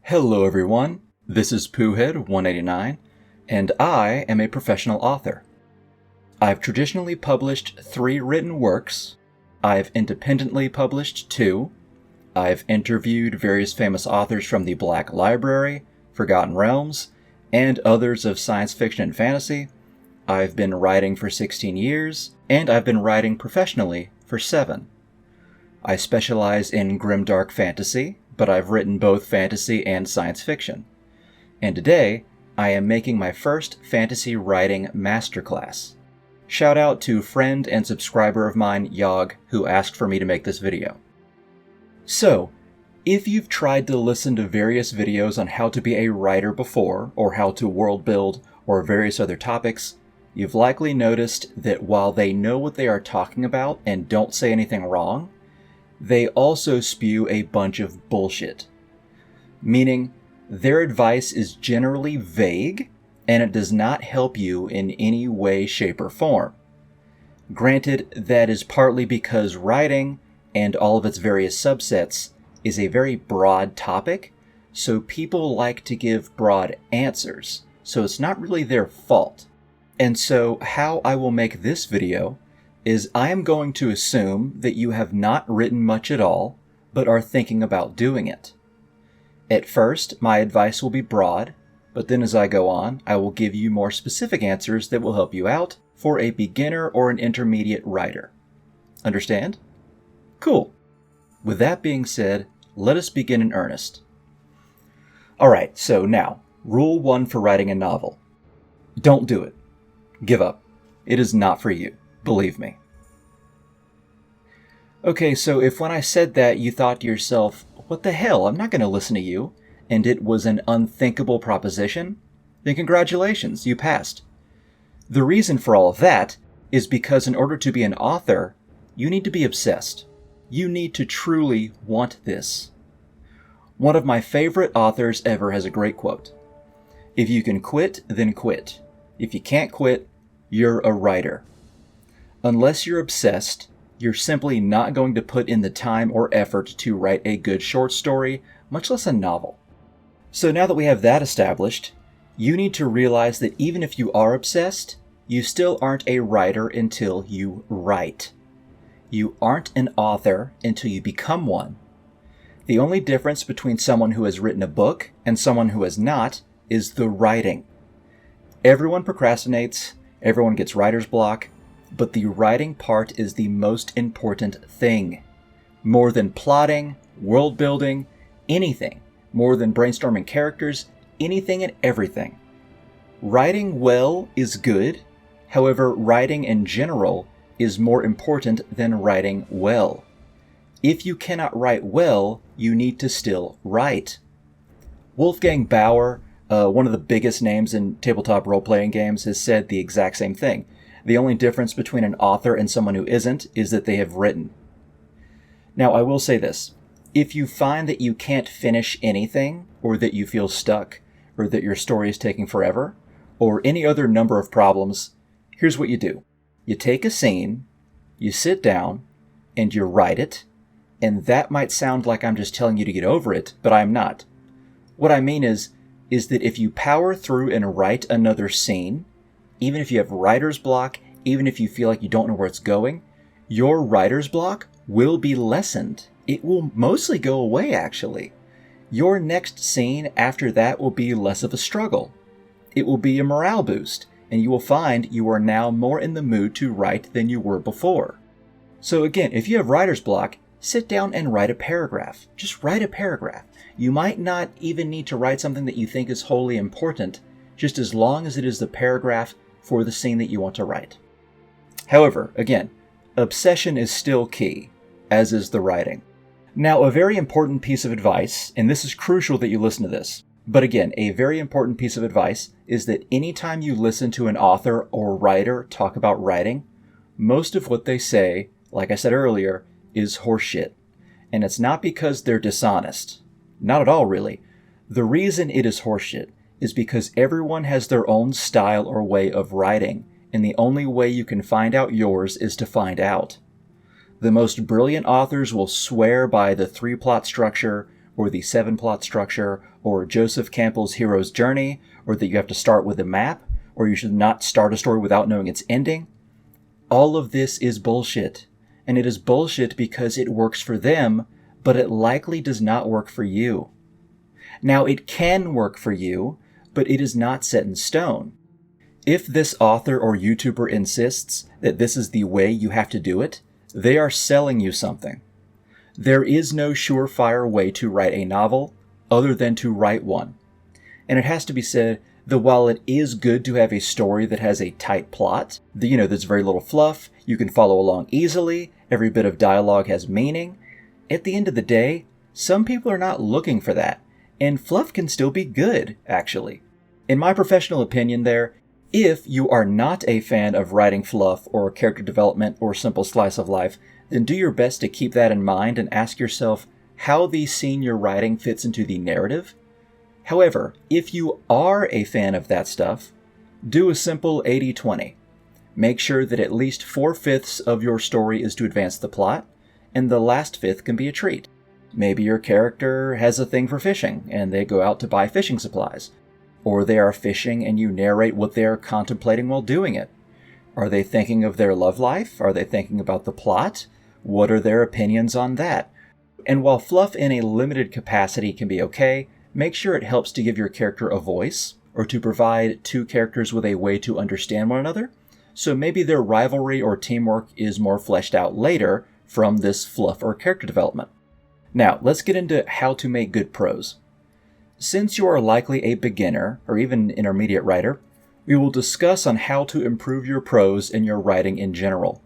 Hello everyone, this is Poohhead189, and I am a professional author. I've traditionally published 3 written works, I've independently published 2, I've interviewed various famous authors from the Black Library, Forgotten Realms, and others of science fiction and fantasy, I've been writing for 16 years, and I've been writing professionally for 7. I specialize in grimdark fantasy, but I've written both fantasy and science fiction. And today, I am making my first fantasy writing masterclass. Shout out to friend and subscriber of mine, Yog, who asked for me to make this video. So, if you've tried to listen to various videos on how to be a writer before, or how to world build, or various other topics, you've likely noticed that while they know what they are talking about and don't say anything wrong, they also spew a bunch of bullshit. Meaning, their advice is generally vague, and it does not help you in any way, shape, or form. Granted, that is partly because writing, and all of its various subsets, is a very broad topic, so people like to give broad answers, so it's not really their fault. And so, how I will make this video is I am going to assume that you have not written much at all, but are thinking about doing it. At first, my advice will be broad, but then as I go on, I will give you more specific answers that will help you out for a beginner or an intermediate writer. Understand? Cool. With that being said, let us begin in earnest. Alright, so now, rule 1 for writing a novel. Don't do it. Give up. It is not for you. Believe me. Okay, so if when I said that you thought to yourself, what the hell, I'm not going to listen to you, and it was an unthinkable proposition, then congratulations, you passed. The reason for all of that is because in order to be an author, you need to be obsessed. You need to truly want this. One of my favorite authors ever has a great quote. If you can quit, then quit. If you can't quit, you're a writer. Unless you're obsessed, you're simply not going to put in the time or effort to write a good short story, much less a novel. So now that we have that established, you need to realize that even if you are obsessed, you still aren't a writer until you write. You aren't an author until you become one. The only difference between someone who has written a book and someone who has not is the writing. Everyone procrastinates, everyone gets writer's block, but the writing part is the most important thing. More than plotting, world building, anything. More than brainstorming characters, anything and everything. Writing well is good, however, writing in general is more important than writing well. If you cannot write well, you need to still write. Wolfgang Bauer, one of the biggest names in tabletop role-playing games, has said the exact same thing. The only difference between an author and someone who isn't is that they have written. Now, I will say this. If you find that you can't finish anything, or that you feel stuck, or that your story is taking forever, or any other number of problems, here's what you do. You take a scene, you sit down, and you write it, and that might sound like I'm just telling you to get over it, but I'm not. What I mean is that if you power through and write another scene, even if you have writer's block, even if you feel like you don't know where it's going, your writer's block will be lessened. It will mostly go away, actually. Your next scene after that will be less of a struggle. It will be a morale boost, and you will find you are now more in the mood to write than you were before. So again, if you have writer's block, sit down and write a paragraph. Just write a paragraph. You might not even need to write something that you think is wholly important, just as long as it is the paragraph for the scene that you want to write. However, again, obsession is still key, as is the writing. Now, a very important piece of advice, and this is crucial that you listen to this, but again, a very important piece of advice is that anytime you listen to an author or writer talk about writing, most of what they say, like I said earlier, is horseshit. And it's not because they're dishonest. Not at all, really. The reason it is horseshit is because everyone has their own style or way of writing, and the only way you can find out yours is to find out. The most brilliant authors will swear by the 3-plot structure, or the 7-plot structure, or Joseph Campbell's hero's journey, or that you have to start with a map, or you should not start a story without knowing its ending. All of this is bullshit. And it is bullshit because it works for them, but it likely does not work for you. Now, it can work for you, but it is not set in stone. If this author or YouTuber insists that this is the way you have to do it, they are selling you something. There is no surefire way to write a novel other than to write one. And it has to be said that while it is good to have a story that has a tight plot, there's very little fluff, you can follow along easily, every bit of dialogue has meaning, at the end of the day, some people are not looking for that, and fluff can still be good, actually. In my professional opinion there, if you are not a fan of writing fluff or character development or simple slice of life, then do your best to keep that in mind and ask yourself how the scene you're writing fits into the narrative. However, if you are a fan of that stuff, do a simple 80-20. Make sure that at least 4/5 of your story is to advance the plot, and the last fifth can be a treat. Maybe your character has a thing for fishing, and they go out to buy fishing supplies. Or they are fishing and you narrate what they are contemplating while doing it. Are they thinking of their love life? Are they thinking about the plot? What are their opinions on that? And while fluff in a limited capacity can be okay, make sure it helps to give your character a voice, or to provide two characters with a way to understand one another. So maybe their rivalry or teamwork is more fleshed out later from this fluff or character development. Now, let's get into how to make good prose. Since you are likely a beginner, or even intermediate writer, we will discuss on how to improve your prose and your writing in general.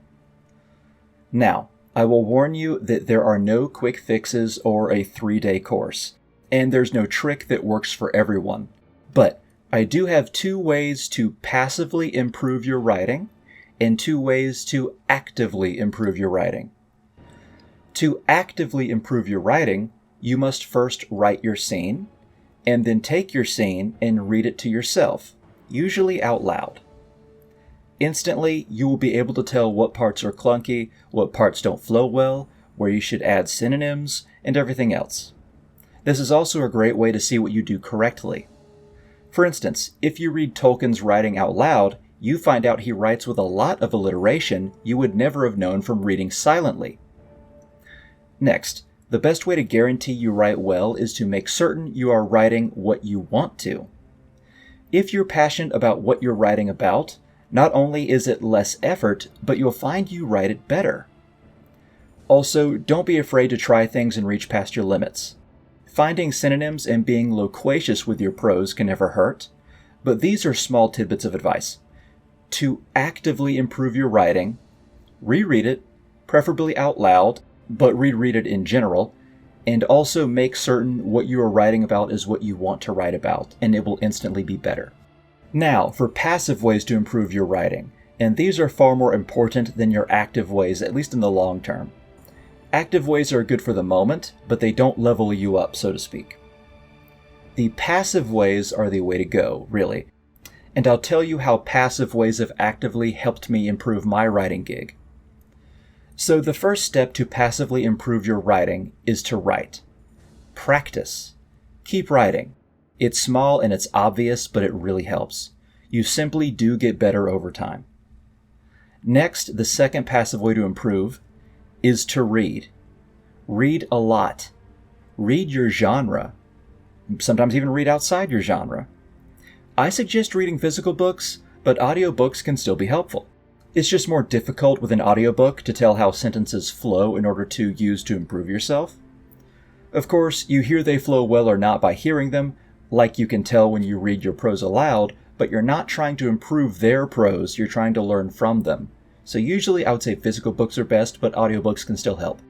Now, I will warn you that there are no quick fixes or a 3-day course, and there's no trick that works for everyone. But I do have 2 ways to passively improve your writing, and 2 ways to actively improve your writing. To actively improve your writing, you must first write your scene, and then take your scene and read it to yourself, usually out loud. Instantly, you will be able to tell what parts are clunky, what parts don't flow well, where you should add synonyms, and everything else. This is also a great way to see what you do correctly. For instance, if you read Tolkien's writing out loud, you find out he writes with a lot of alliteration you would never have known from reading silently. Next, the best way to guarantee you write well is to make certain you are writing what you want to. If you're passionate about what you're writing about, not only is it less effort, but you'll find you write it better. Also, don't be afraid to try things and reach past your limits. Finding synonyms and being loquacious with your prose can never hurt, but these are small tidbits of advice. To actively improve your writing, reread it, preferably out loud, but reread it in general, and also make certain what you are writing about is what you want to write about, and it will instantly be better. Now, for passive ways to improve your writing, and these are far more important than your active ways, at least in the long term. Active ways are good for the moment, but they don't level you up, so to speak. The passive ways are the way to go, really, and I'll tell you how passive ways have actively helped me improve my writing gig. So the first step to passively improve your writing is to write. Practice. Keep writing. It's small and it's obvious, but it really helps. You simply do get better over time. Next, the second passive way to improve is to read. Read a lot. Read your genre. Sometimes even read outside your genre. I suggest reading physical books, but audiobooks can still be helpful. It's just more difficult with an audiobook to tell how sentences flow in order to use to improve yourself. Of course, you hear they flow well or not by hearing them, like you can tell when you read your prose aloud, but you're not trying to improve their prose, you're trying to learn from them. So usually I would say physical books are best, but audiobooks can still help.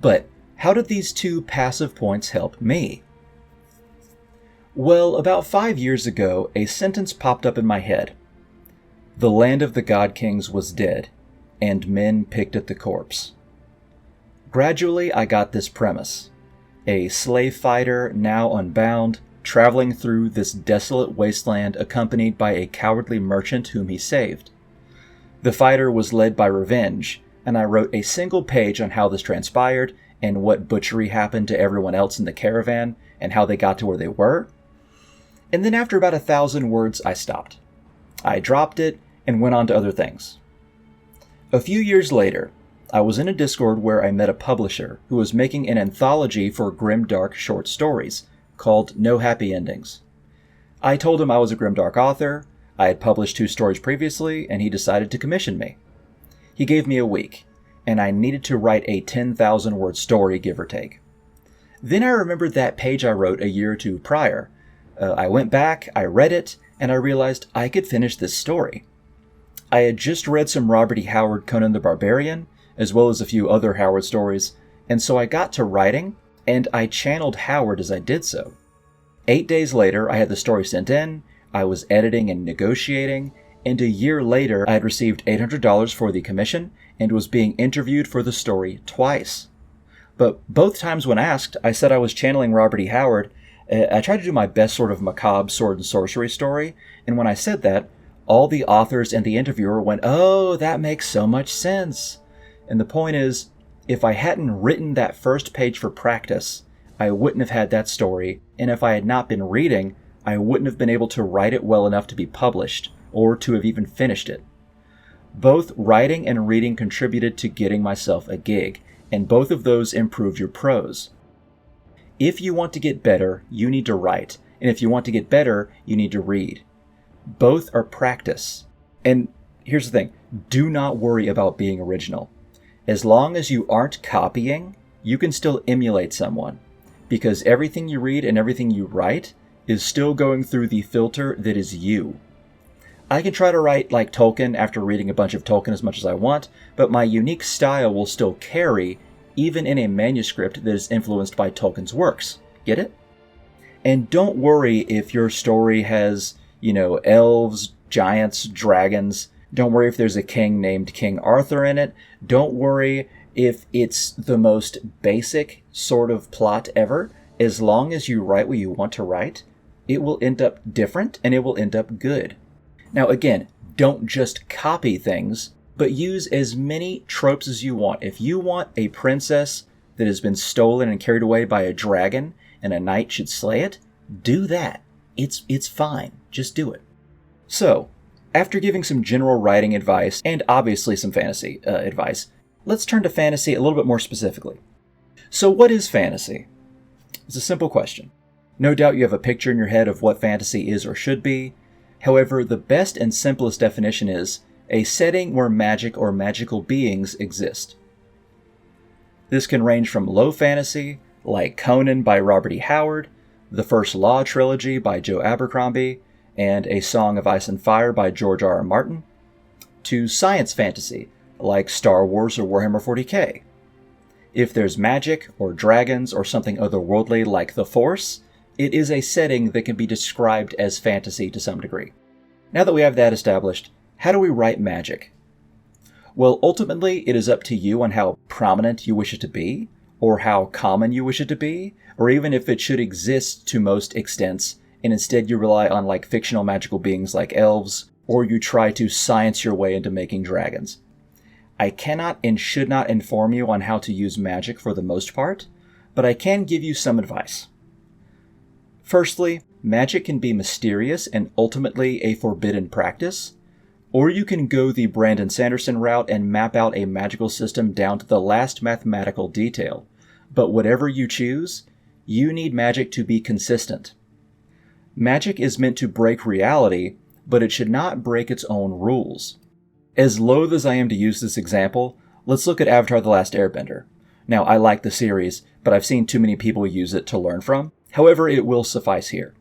But how did these 2 passive points help me? Well, about 5 years ago, a sentence popped up in my head. The land of the God Kings was dead, and men picked at the corpse. Gradually, I got this premise. A slave fighter, now unbound, traveling through this desolate wasteland accompanied by a cowardly merchant whom he saved. The fighter was led by revenge, and I wrote a single page on how this transpired, and what butchery happened to everyone else in the caravan and how they got to where they were. And then after about 1,000 words, I stopped. I dropped it and went on to other things. A few years later, I was in a Discord where I met a publisher who was making an anthology for grimdark short stories called No Happy Endings. I told him I was a grimdark author, I had published 2 stories previously, and he decided to commission me. He gave me a week, and I needed to write a 10,000 word story, give or take. Then I remembered that page I wrote a year or 2 prior. I went back, I read it, and I realized I could finish this story. I had just read some Robert E. Howard Conan the Barbarian, as well as a few other Howard stories, and so I got to writing, and I channeled Howard as I did so. 8 days later, I had the story sent in, I was editing and negotiating, and a year later, I had received $800 for the commission and was being interviewed for the story twice. But both times when asked, I said I was channeling Robert E. Howard. I tried to do my best sort of macabre sword and sorcery story, and when I said that, all the authors and the interviewer went, "Oh, that makes so much sense." And the point is, if I hadn't written that first page for practice, I wouldn't have had that story, and if I had not been reading, I wouldn't have been able to write it well enough to be published, or to have even finished it. Both writing and reading contributed to getting myself a gig, and both of those improved your prose. If you want to get better, you need to write, and if you want to get better, you need to read. Both are practice. And here's the thing, do not worry about being original. As long as you aren't copying, you can still emulate someone, because everything you read and everything you write is still going through the filter that is you. I can try to write like Tolkien after reading a bunch of Tolkien as much as I want, but my unique style will still carry even in a manuscript that is influenced by Tolkien's works. Get it? And don't worry if your story has, elves, giants, dragons. Don't worry if there's a king named King Arthur in it. Don't worry if it's the most basic sort of plot ever. As long as you write what you want to write, it will end up different and it will end up good. Now again, don't just copy things, but use as many tropes as you want. If you want a princess that has been stolen and carried away by a dragon and a knight should slay it, do that. It's fine. Just do it. So, after giving some general writing advice and obviously some fantasy advice, let's turn to fantasy a little bit more specifically. So what is fantasy? It's a simple question. No doubt you have a picture in your head of what fantasy is or should be. However, the best and simplest definition is a setting where magic or magical beings exist. This can range from low fantasy, like Conan by Robert E. Howard, the First Law trilogy by Joe Abercrombie, and A Song of Ice and Fire by George R. R. Martin, to science fantasy, like Star Wars or Warhammer 40k. If there's magic, or dragons, or something otherworldly like the Force, it is a setting that can be described as fantasy to some degree. Now that we have that established, how do we write magic? Well, ultimately, it is up to you on how prominent you wish it to be, or how common you wish it to be, or even if it should exist to most extents, and instead you rely on like fictional magical beings like elves, or you try to science your way into making dragons. I cannot and should not inform you on how to use magic for the most part, but I can give you some advice. Firstly, magic can be mysterious and ultimately a forbidden practice, or you can go the Brandon Sanderson route and map out a magical system down to the last mathematical detail. But whatever you choose, you need magic to be consistent. Magic is meant to break reality, but it should not break its own rules. As loath as I am to use this example, let's look at Avatar: The Last Airbender. Now, I like the series, but I've seen too many people use it to learn from. However, it will suffice here.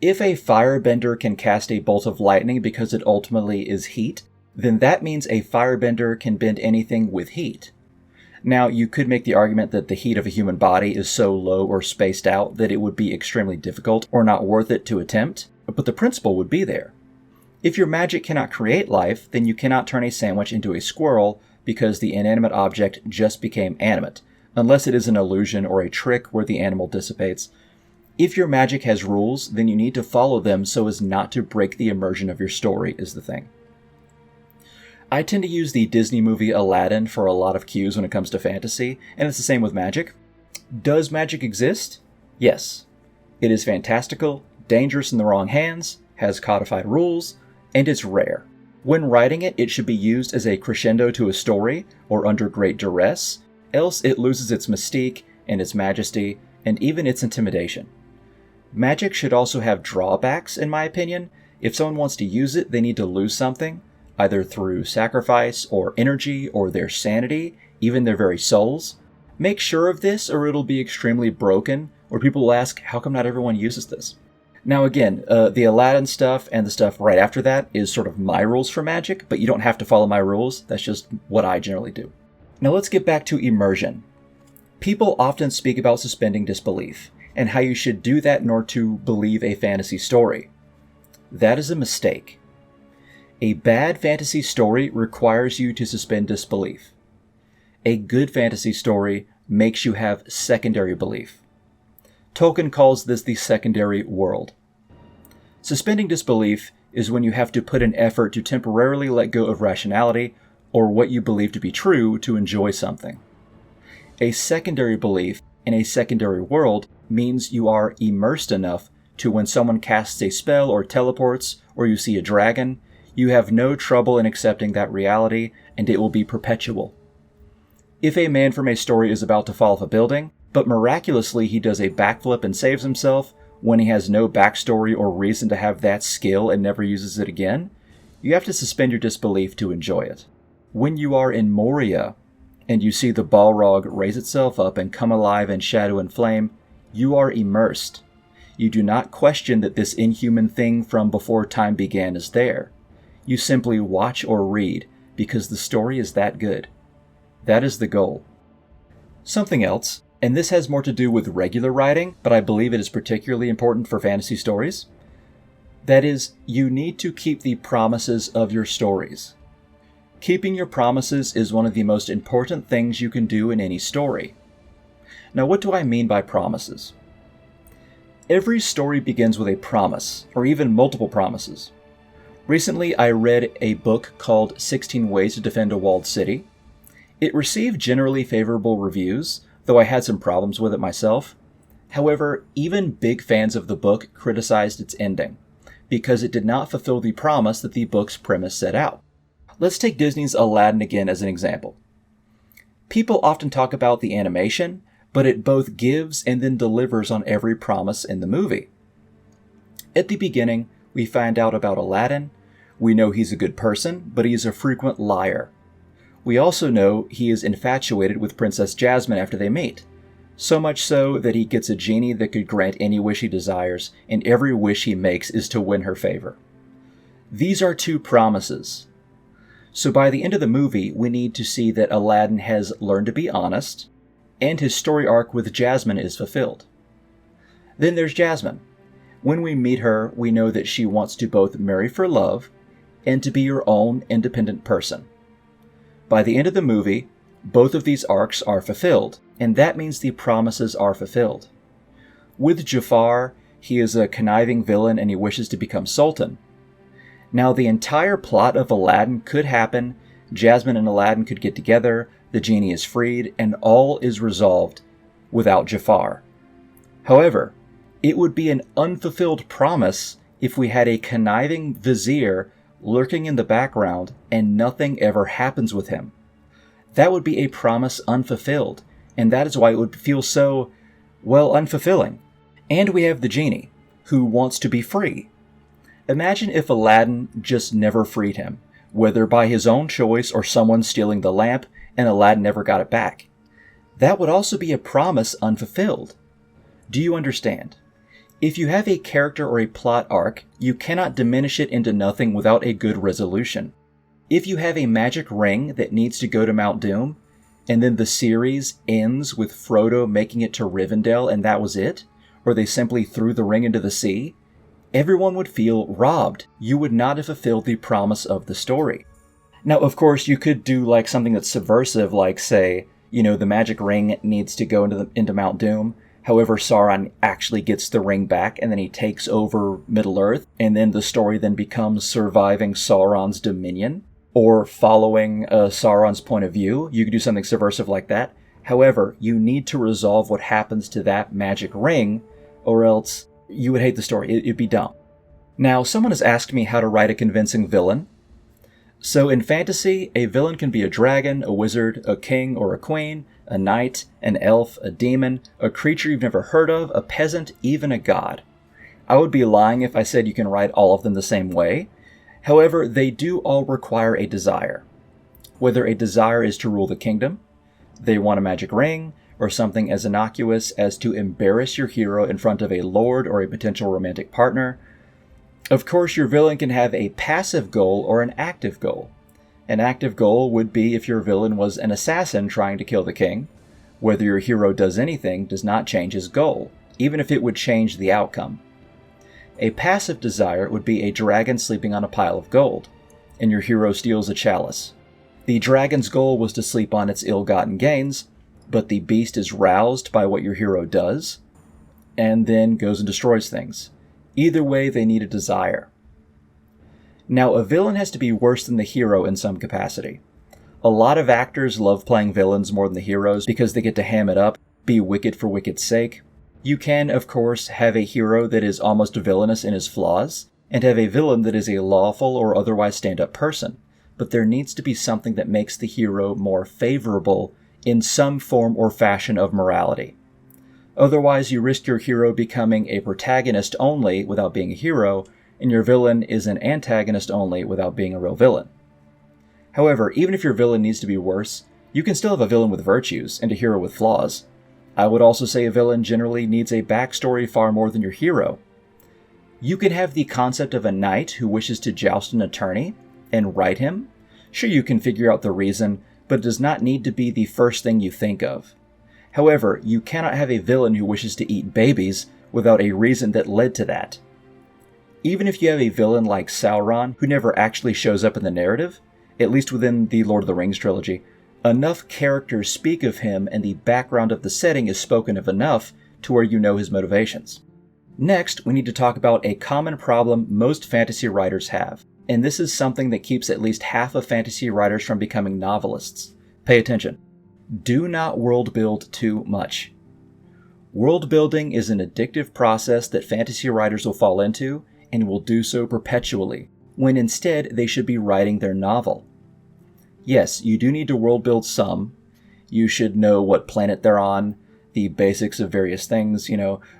If a firebender can cast a bolt of lightning because it ultimately is heat, then that means a firebender can bend anything with heat. Now, you could make the argument that the heat of a human body is so low or spaced out that it would be extremely difficult or not worth it to attempt, but the principle would be there. If your magic cannot create life, then you cannot turn a sandwich into a squirrel because the inanimate object just became animate, unless it is an illusion or a trick where the animal dissipates. If your magic has rules, then you need to follow them so as not to break the immersion of your story, is the thing. I tend to use the Disney movie Aladdin for a lot of cues when it comes to fantasy, and it's the same with magic. Does magic exist? Yes. It is fantastical, dangerous in the wrong hands, has codified rules, and it's rare. When writing it, it should be used as a crescendo to a story, or under great duress, else it loses its mystique and its majesty, and even its intimidation. Magic should also have drawbacks, in my opinion. If someone wants to use it, they need to lose something, either through sacrifice or energy or their sanity, even their very souls. Make sure of this or it'll be extremely broken, or people will ask, how come not everyone uses this? Now again, the Aladdin stuff and the stuff right after that is sort of my rules for magic, but you don't have to follow my rules. That's just what I generally do. Now let's get back to immersion. People often speak about suspending disbelief, and how you should do that in order to believe a fantasy story. That is a mistake. A bad fantasy story requires you to suspend disbelief. A good fantasy story makes you have secondary belief. Tolkien calls this the secondary world. Suspending disbelief is when you have to put an effort to temporarily let go of rationality or what you believe to be true to enjoy something. A secondary belief in a secondary world means you are immersed enough to when someone casts a spell or teleports or you see a dragon, you have no trouble in accepting that reality and it will be perpetual. If a man from a story is about to fall off a building, but miraculously he does a backflip and saves himself when he has no backstory or reason to have that skill and never uses it again, you have to suspend your disbelief to enjoy it. When you are in Moria and you see the Balrog raise itself up and come alive in shadow and flame, you are immersed. You do not question that this inhuman thing from before time began is there. You simply watch or read because the story is that good. That is the goal. Something else, and this has more to do with regular writing, but I believe it is particularly important for fantasy stories. That is, you need to keep the promises of your stories. Keeping your promises is one of the most important things you can do in any story. Now, what do I mean by promises? Every story begins with a promise, or even multiple promises. Recently, I read a book called 16 Ways to Defend a Walled City. It received generally favorable reviews, though I had some problems with it myself. However, even big fans of the book criticized its ending, because it did not fulfill the promise that the book's premise set out. Let's take Disney's Aladdin again as an example. People often talk about the animation, but it both gives and then delivers on every promise in the movie. At the beginning, we find out about Aladdin. We know he's a good person, but he is a frequent liar. We also know he is infatuated with Princess Jasmine after they meet, so much so that he gets a genie that could grant any wish he desires, and every wish he makes is to win her favor. These are two promises. So by the end of the movie, we need to see that Aladdin has learned to be honest, and his story arc with Jasmine is fulfilled. Then there's Jasmine. When we meet her, we know that she wants to both marry for love and to be her own independent person. By the end of the movie, both of these arcs are fulfilled, and that means the promises are fulfilled. With Jafar, he is a conniving villain and he wishes to become Sultan. Now, the entire plot of Aladdin could happen, Jasmine and Aladdin could get together, the genie is freed, and all is resolved without Jafar. However, it would be an unfulfilled promise if we had a conniving vizier lurking in the background and nothing ever happens with him. That would be a promise unfulfilled, and that is why it would feel so, well, unfulfilling. And we have the genie, who wants to be free. Imagine if Aladdin just never freed him, whether by his own choice or someone stealing the lamp, and Aladdin never got it back. That would also be a promise unfulfilled. Do you understand? If you have a character or a plot arc, you cannot diminish it into nothing without a good resolution. If you have a magic ring that needs to go to Mount Doom, and then the series ends with Frodo making it to Rivendell and that was it, or they simply threw the ring into the sea, everyone would feel robbed. You would not have fulfilled the promise of the story. Now, of course, you could do like something that's subversive, like say, the magic ring needs to go into Mount Doom. However, Sauron actually gets the ring back and then he takes over Middle-earth, and then the story then becomes surviving Sauron's dominion. or following Sauron's point of view. You could do something subversive like that. However, you need to resolve what happens to that magic ring, or else you would hate the story. It'd be dumb. Now, someone has asked me how to write a convincing villain. So in fantasy, a villain can be a dragon, a wizard, a king or a queen, a knight, an elf, a demon, a creature you've never heard of, a peasant, even a god. I would be lying if I said you can write all of them the same way. However, they do all require a desire. Whether a desire is to rule the kingdom, they want a magic ring, or something as innocuous as to embarrass your hero in front of a lord or a potential romantic partner. Of course, your villain can have a passive goal or an active goal. An active goal would be if your villain was an assassin trying to kill the king. Whether your hero does anything does not change his goal, even if it would change the outcome. A passive desire would be a dragon sleeping on a pile of gold, and your hero steals a chalice. The dragon's goal was to sleep on its ill-gotten gains, but the beast is roused by what your hero does, and then goes and destroys things. Either way, they need a desire. Now, a villain has to be worse than the hero in some capacity. A lot of actors love playing villains more than the heroes because they get to ham it up, be wicked for wicked's sake. You can, of course, have a hero that is almost villainous in his flaws, and have a villain that is a lawful or otherwise stand-up person, but there needs to be something that makes the hero more favorable in some form or fashion of morality. Otherwise, you risk your hero becoming a protagonist only without being a hero, and your villain is an antagonist only without being a real villain. However, even if your villain needs to be worse, you can still have a villain with virtues and a hero with flaws. I would also say a villain generally needs a backstory far more than your hero. You can have the concept of a knight who wishes to joust an attorney and write him. Sure, you can figure out the reason, but it does not need to be the first thing you think of. However, you cannot have a villain who wishes to eat babies without a reason that led to that. Even if you have a villain like Sauron, who never actually shows up in the narrative, at least within the Lord of the Rings trilogy, enough characters speak of him and the background of the setting is spoken of enough to where you know his motivations. Next, we need to talk about a common problem most fantasy writers have, and this is something that keeps at least half of fantasy writers from becoming novelists. Pay attention. Do not world build too much. World building is an addictive process that fantasy writers will fall into and will do so perpetually, when instead they should be writing their novel. Yes, you do need to world build some. You should know what planet they're on, the basics of various things,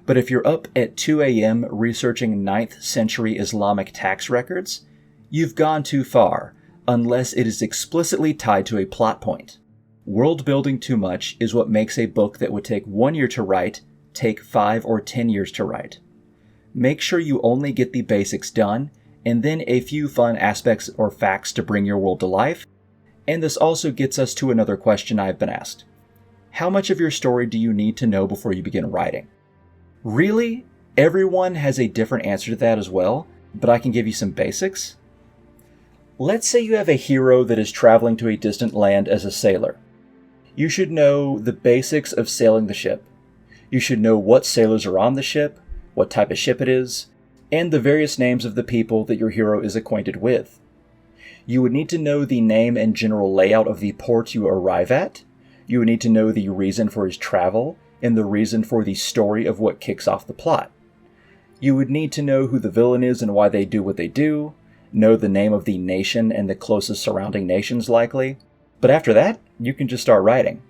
but if you're up at 2 a.m. researching 9th century Islamic tax records, you've gone too far, unless it is explicitly tied to a plot point. World building too much is what makes a book that would take 1 year to write take 5 or 10 years to write. Make sure you only get the basics done, and then a few fun aspects or facts to bring your world to life. And this also gets us to another question I've been asked. How much of your story do you need to know before you begin writing? Really? Everyone has a different answer to that as well, but I can give you some basics. Let's say you have a hero that is traveling to a distant land as a sailor. You should know the basics of sailing the ship. You should know what sailors are on the ship, what type of ship it is, and the various names of the people that your hero is acquainted with. You would need to know the name and general layout of the port you arrive at. You would need to know the reason for his travel and the reason for the story of what kicks off the plot. You would need to know who the villain is and why they do what they do, know the name of the nation and the closest surrounding nations likely, but after that, you can just start writing.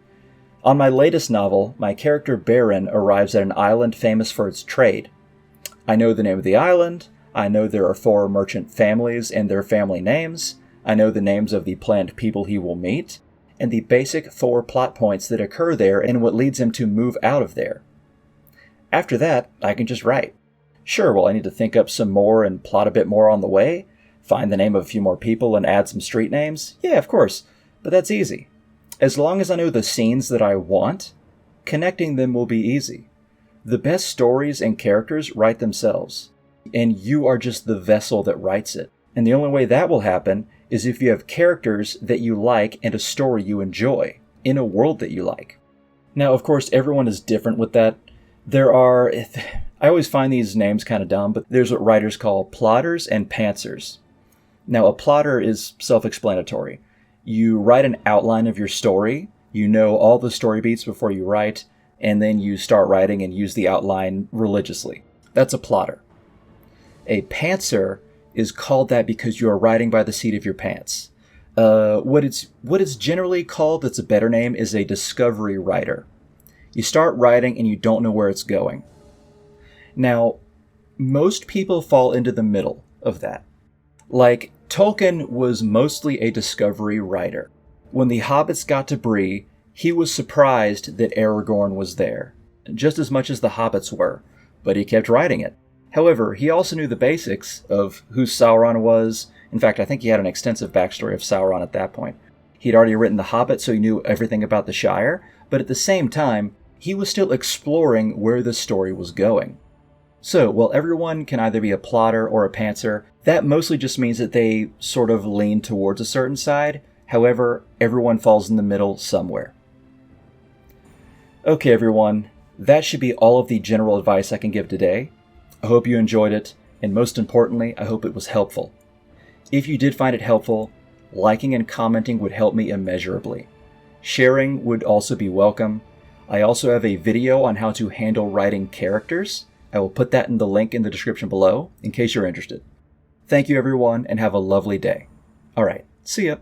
On my latest novel, my character Baron arrives at an island famous for its trade. I know the name of the island, I know there are 4 merchant families and their family names, I know the names of the planned people he will meet, and the basic 4 plot points that occur there and what leads him to move out of there. After that, I can just write. Sure, well, I need to think up some more and plot a bit more on the way, find the name of a few more people and add some street names. Yeah, of course, but that's easy. As long as I know the scenes that I want, connecting them will be easy. The best stories and characters write themselves, and you are just the vessel that writes it. And the only way that will happen is if you have characters that you like and a story you enjoy, in a world that you like. Now, of course, everyone is different with that. I always find these names kind of dumb, but there's what writers call plotters and pantsers. Now, a plotter is self-explanatory. You write an outline of your story, you know all the story beats before you write, and then you start writing and use the outline religiously. That's a plotter. A pantser is called that because you are writing by the seat of your pants. What it's generally called, that's a better name, is a discovery writer. You start writing and you don't know where it's going. Now, most people fall into the middle of that. Like, Tolkien was mostly a discovery writer. When the hobbits got to Bree, he was surprised that Aragorn was there, just as much as the hobbits were, but he kept writing it. However, he also knew the basics of who Sauron was. In fact, I think he had an extensive backstory of Sauron at that point. He'd already written The Hobbit, so he knew everything about the Shire, but at the same time, he was still exploring where the story was going. So, while everyone can either be a plotter or a pantser, that mostly just means that they sort of lean towards a certain side. However, everyone falls in the middle somewhere. Okay, everyone, that should be all of the general advice I can give today. I hope you enjoyed it, and most importantly, I hope it was helpful. If you did find it helpful, liking and commenting would help me immeasurably. Sharing would also be welcome. I also have a video on how to handle writing characters. I will put that in the link in the description below, in case you're interested. Thank you, everyone, and have a lovely day. All right, see ya.